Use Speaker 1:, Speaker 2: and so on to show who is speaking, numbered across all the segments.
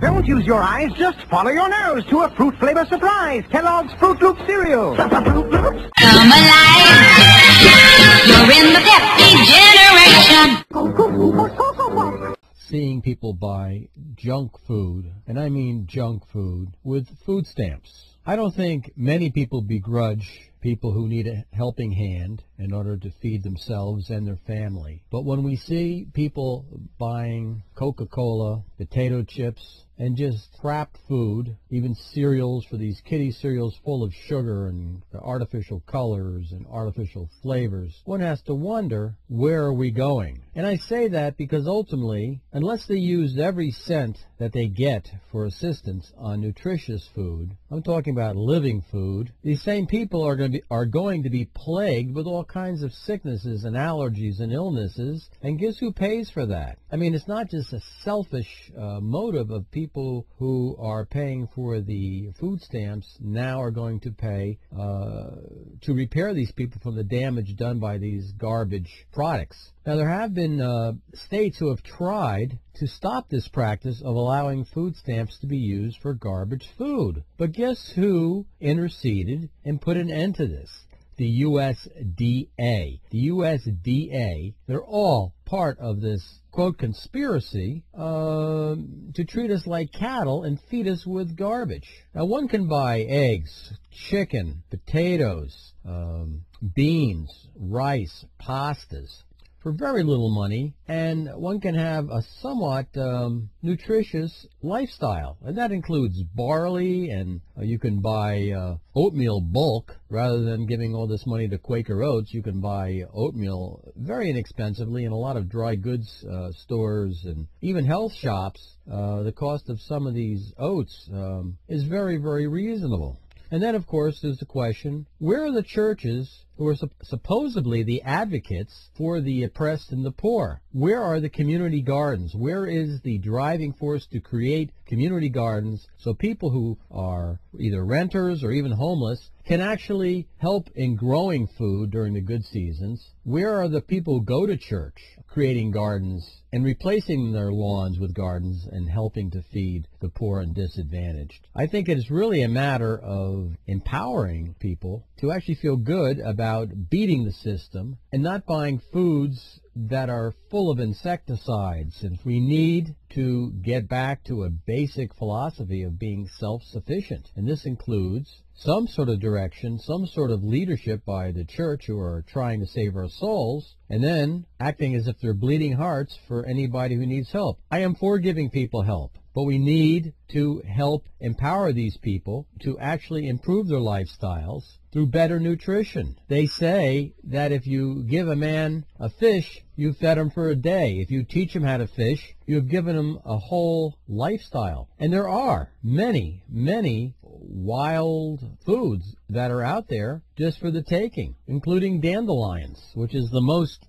Speaker 1: Don't use your eyes, just follow your nose to a fruit flavor surprise. Kellogg's Fruit Loop cereal.
Speaker 2: Come alive. You're in the peppy generation.
Speaker 3: Seeing people buy junk food, and I mean junk food, with food stamps. I don't think many people begrudge people who need a helping hand in order to feed themselves and their family. But when we see people buying Coca-Cola, potato chips, and just crap food, even cereals for these kiddie cereals full of sugar and artificial colors and artificial flavors, one has to wonder, where are we going? And I say that because ultimately, unless they use every cent that they get for assistance on nutritious food, I'm talking about living food, these same people are going to be plagued with all kinds of sicknesses and allergies and illnesses, and guess who pays for that? I mean, it's not just a selfish motive of people who are paying for the food stamps now are going to pay to repair these people from the damage done by these garbage products. Now, there have been states who have tried to stop this practice of allowing food stamps to be used for garbage food. But guess who interceded and put an end to this? The USDA. The USDA, they're all part of this, quote, conspiracy to treat us like cattle and feed us with garbage. Now, one can buy eggs, chicken, potatoes, beans, rice, pastas for very little money, and one can have a somewhat nutritious lifestyle. And that includes barley, and you can buy oatmeal bulk. Rather than giving all this money to Quaker Oats, you can buy oatmeal very inexpensively in a lot of dry goods stores and even health shops. The cost of some of these oats is very, very reasonable. And then, of course, there's the question, where are the churches who are supposedly the advocates for the oppressed and the poor? Where are the community gardens? Where is the driving force to create community gardens so people who are either renters or even homeless can actually help in growing food during the good seasons? Where are the people who go to church creating gardens and replacing their lawns with gardens and helping to feed the poor and disadvantaged? I think it is really a matter of empowering people to actually feel good about beating the system and not buying foods that are full of insecticides. And we need to get back to a basic philosophy of being self-sufficient. And this includes some sort of direction, some sort of leadership by the church who are trying to save our souls, and then acting as if they're bleeding hearts for anybody who needs help. I am for giving people help, but we need to help empower these people to actually improve their lifestyles through better nutrition. They say that if you give a man a fish, you fed him for a day. If you teach him how to fish, you have given him a whole lifestyle. And there are many, many wild foods that are out there just for the taking, including dandelions, which is the most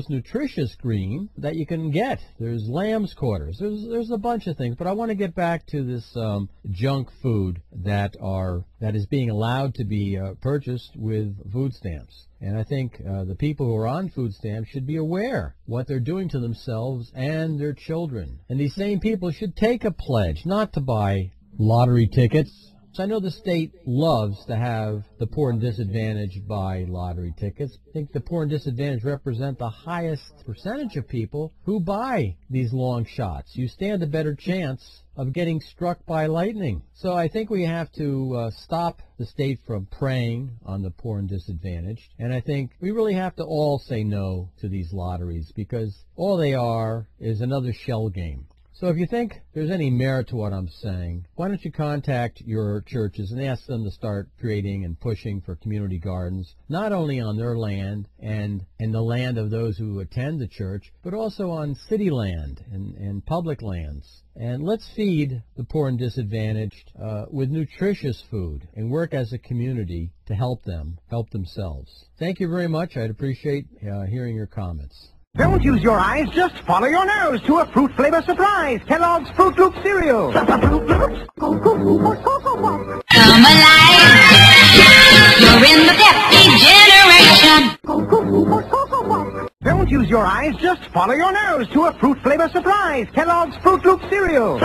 Speaker 3: nutritious green that you can get. There's lamb's quarters. There's a bunch of things, but I want to get back to this junk food that is being allowed to be purchased with food stamps. And I think the people who are on food stamps should be aware what they're doing to themselves and their children. And these same people should take a pledge not to buy lottery tickets. So I know the state loves to have the poor and disadvantaged buy lottery tickets. I think the poor and disadvantaged represent the highest percentage of people who buy these long shots. You stand a better chance of getting struck by lightning. So I think we have to stop the state from preying on the poor and disadvantaged. And I think we really have to all say no to these lotteries, because all they are is another shell game. So if you think there's any merit to what I'm saying, why don't you contact your churches and ask them to start creating and pushing for community gardens, not only on their land and the land of those who attend the church, but also on city land and public lands. And let's feed the poor and disadvantaged with nutritious food and work as a community to help them help themselves. Thank you very much. I'd appreciate hearing your comments.
Speaker 1: Don't use your eyes, just follow your nose to a fruit flavor surprise. Kellogg's Fruit Loop cereal.
Speaker 2: Come alive. You're in the peppy generation.
Speaker 1: Don't use your eyes, just follow your nose to a fruit flavor surprise. Kellogg's Fruit Loop cereal.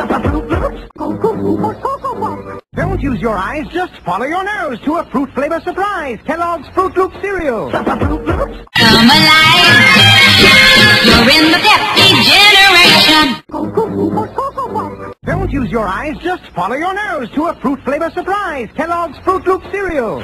Speaker 1: use your eyes, just follow your nose to a fruit flavor surprise. Kellogg's Fruit Loop cereal.
Speaker 2: Come alive. You're in the Pepsi generation.
Speaker 1: Don't use your eyes, just follow your nose to a fruit flavor surprise. Kellogg's Fruit Loop cereal.